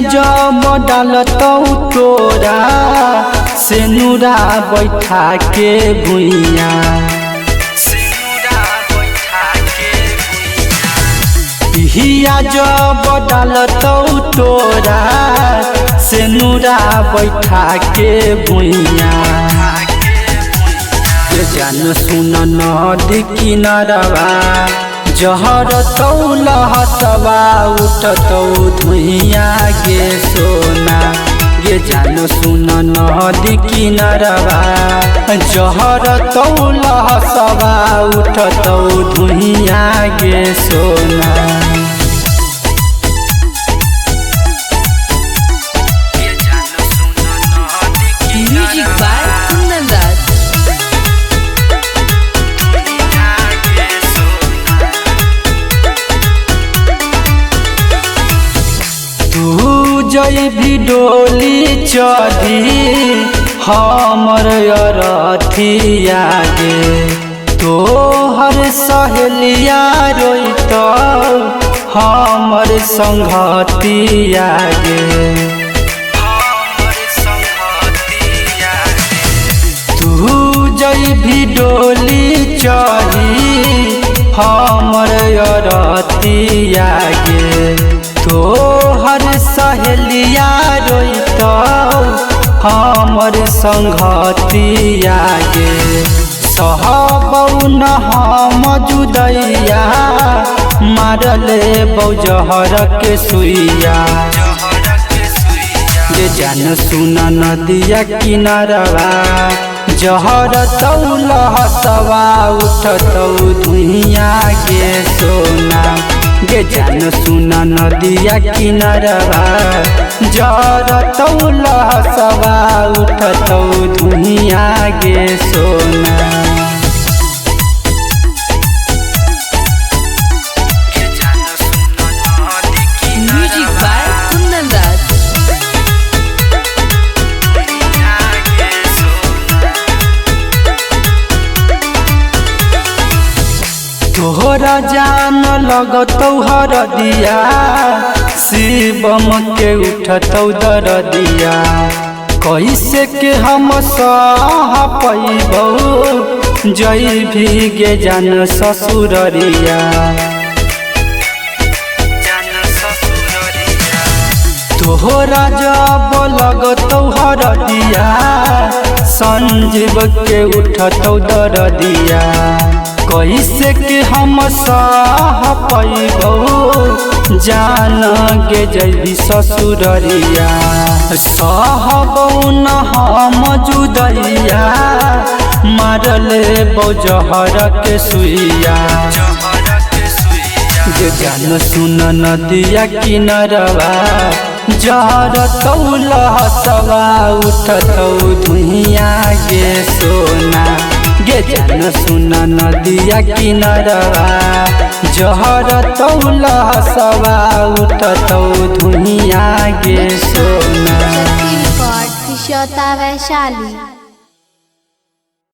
जब डालतौ तोरा से नूरा बैठा के भुइया हिया जब डालतौ तोरा से नूरा बैठा के भुइया जान सुन नदी किनारवा जहर तौ लहसवा उठतौ धुइया गे सोना गे जान सुन नदी किनारवा जहर तौ लहसवा उठतौ धुइया गे सोना। जय भी डोली चढ़ी हमर अरथिया गे तोहर सहेलिया रोइत हमर संगतिया गे तू जय भी डोली चढ़ी हमर अरथिया गे तोहर सहेलिया रोइत हमर संगतिया गे सहबौ न हम जुदैया मारले बौजहर के सुइया जे जान सुन नदिया किनारवा जहर तौ लहसवा उठतौ धुइया गे सोना गे जान सुन नदिया किनारवा जहर तौ लहसवा उठतौ धुइया गे सोना। तोहरा जान लगतौ हरदिया शिवम के उठतौ दरदिया कैसे के हम सह पैबौ जई भी गे जान ससुररिया तोहरा जब लगतौ हरदिया संजीव के उठतौ दरदिया कैसे के हम सह पैबौ जान गे जैबी ससुररिया सहबौ न हम जुदैया मारले बौजहर के सुइया जे जान सुन नदिया किनारवा जहर तौ लहसवा उठतौ धुइया गे सोना गे जान सुन नदिया किनारवा जहर तौ लहसवा उठतौ धुइया गे सोना। वैशाली।